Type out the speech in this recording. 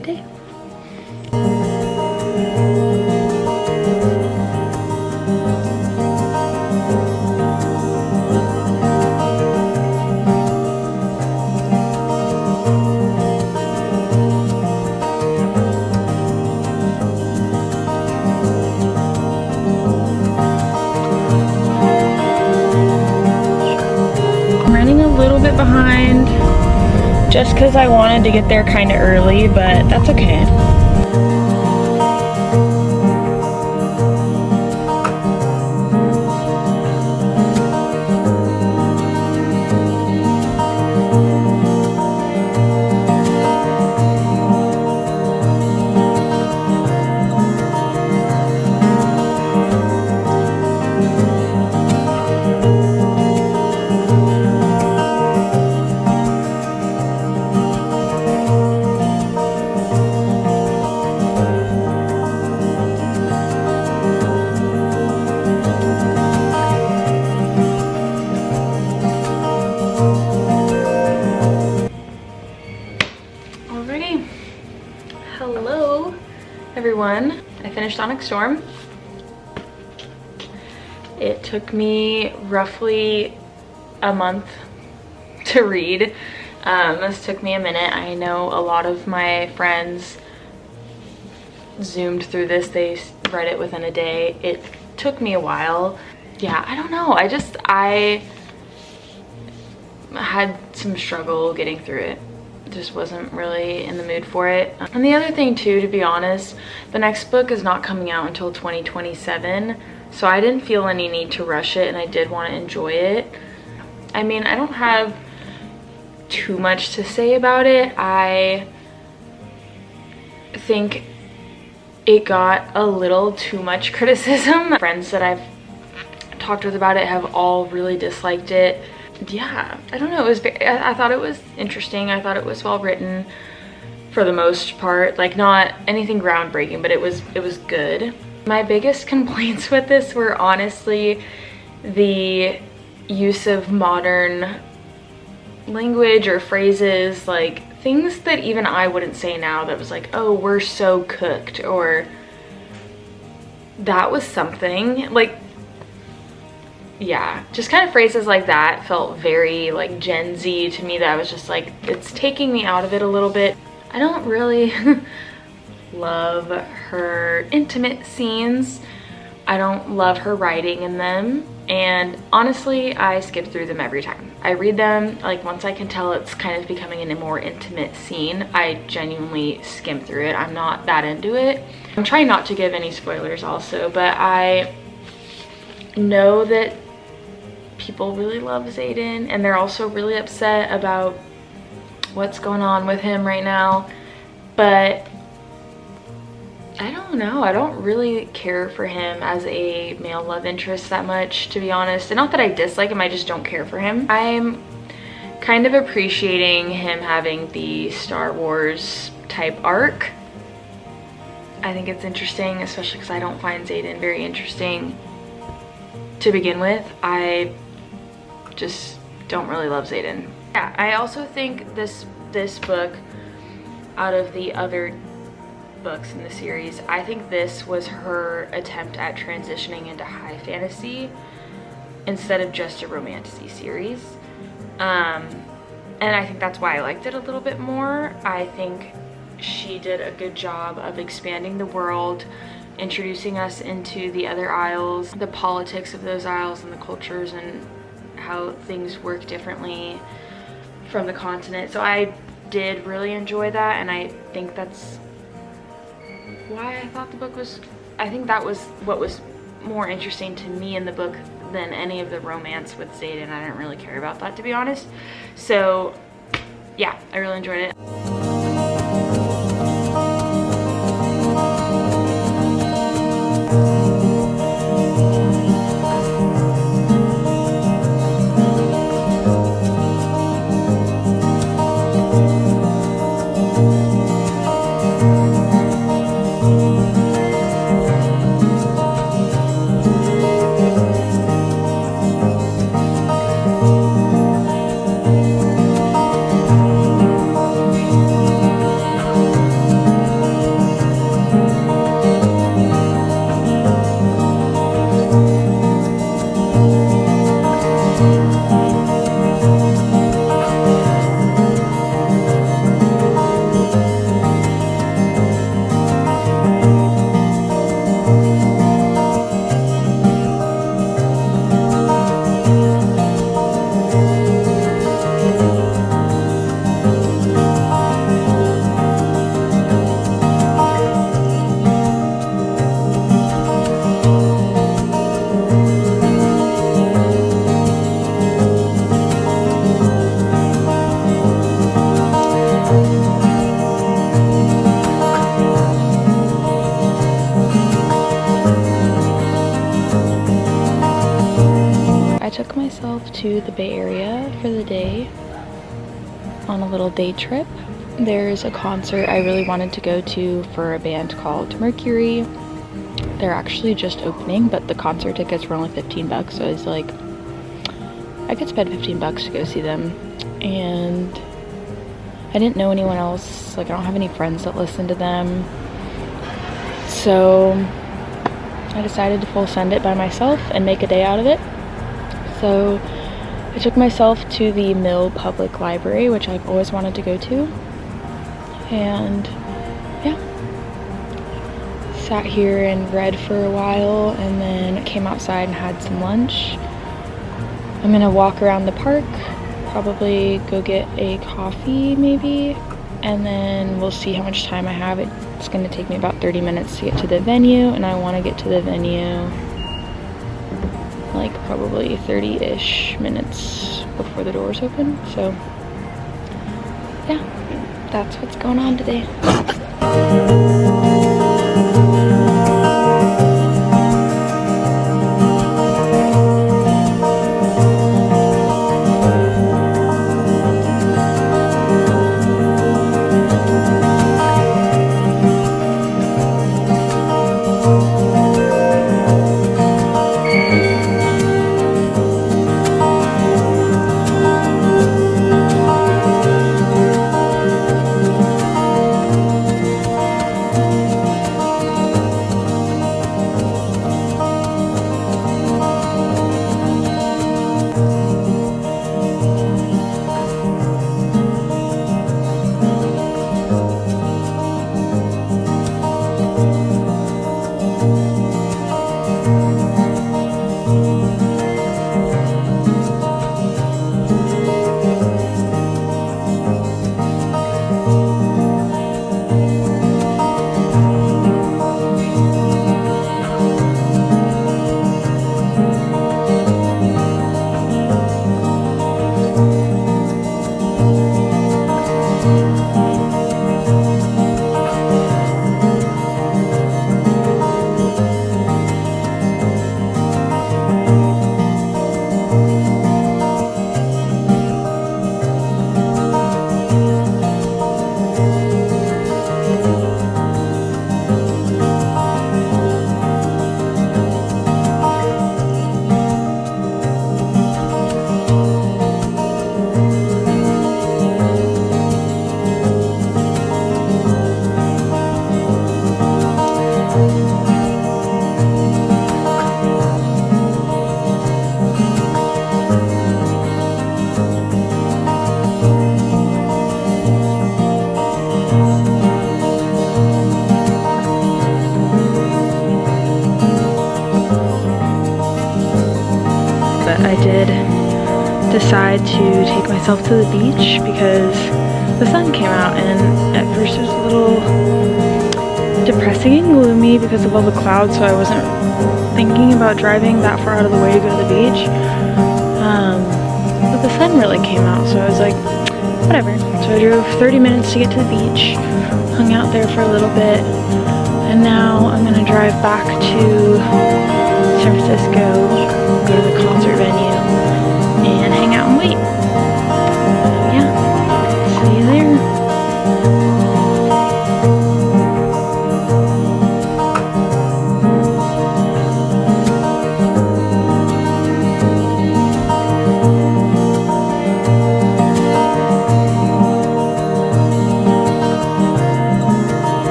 good day. Behind just because I wanted to get there kind of early, but that's okay. Hello everyone, I finished Onyx Storm. It took me roughly a month to read. This took me a minute. I know a lot of my friends zoomed through this. They read it within a day. It took me a while. Yeah, I don't know. I had some struggle getting through it. Just wasn't really in the mood for it. And the other thing too, to be honest, the next book is not coming out until 2027, so I didn't feel any need to rush it, and I did want to enjoy it. I mean, I don't have too much to say about it. I think it got a little too much criticism. Friends that I've talked with about it have all really disliked it. Yeah, I don't know, it was I thought it was interesting. I thought it was well written for the most part, like not anything groundbreaking, but it was good. My biggest complaints with this were honestly the use of modern language or phrases, like things that even I wouldn't say now, that was like, oh, we're so cooked, or that was something, like, yeah, just kind of phrases like that felt very like Gen Z to me, that I was just like, it's taking me out of it a little bit. I don't really love her intimate scenes. I don't love her writing in them, and honestly I skip through them every time I read them. Like once I can tell it's kind of becoming a more intimate scene, I genuinely skim through it. I'm not that into it. I'm trying not to give any spoilers also, but I know that people really love 𝓗𝓑, and they're also really upset about what's going on with him right now. But I don't know, I don't really care for him as a male love interest that much, to be honest. And not that I dislike him, I just don't care for him. I'm kind of appreciating him having the Star Wars type arc. I think it's interesting, especially because I don't find 𝓗𝓑 very interesting to begin with. I just don't really love 𝓗𝓑. Yeah, I also think this book, out of the other books in the series, I think this was her attempt at transitioning into high fantasy instead of just a romantasy series. And I think that's why I liked it a little bit more. I think she did a good job of expanding the world, introducing us into the other isles, the politics of those isles and the cultures and how things work differently from the continent. So I did really enjoy that, and I think that's why I thought the book was, I think that was what was more interesting to me in the book than any of the romance with 𝓗𝓑, and I didn't really care about that, to be honest. So yeah, I really enjoyed it. I took myself to the Bay Area for the day on a little day trip. There's a concert I really wanted to go to for a band called Mercury. They're actually just opening, but the concert tickets were only 15 bucks, so I was like, I could spend 15 bucks to go see them. And I didn't know anyone else, like I don't have any friends that listen to them, so I decided to full send it by myself and make a day out of it. So I took myself to the Mill Public Library, which I've always wanted to go to, and yeah, sat here and read for a while, and then came outside and had some lunch. I'm gonna walk around the park, probably go get a coffee maybe, and then we'll see how much time I have. It's gonna take me about 30 minutes to get to the venue, and I want to get to the venue like probably 30-ish minutes before the doors open. So yeah, that's what's going on today. I did decide to take myself to the beach because the sun came out, and at first it was a little depressing and gloomy because of all the clouds, so I wasn't thinking about driving that far out of the way to go to the beach. But the sun really came out, so I was like, whatever. So I drove 30 minutes to get to the beach, hung out there for a little bit, and now I'm gonna drive back to San Francisco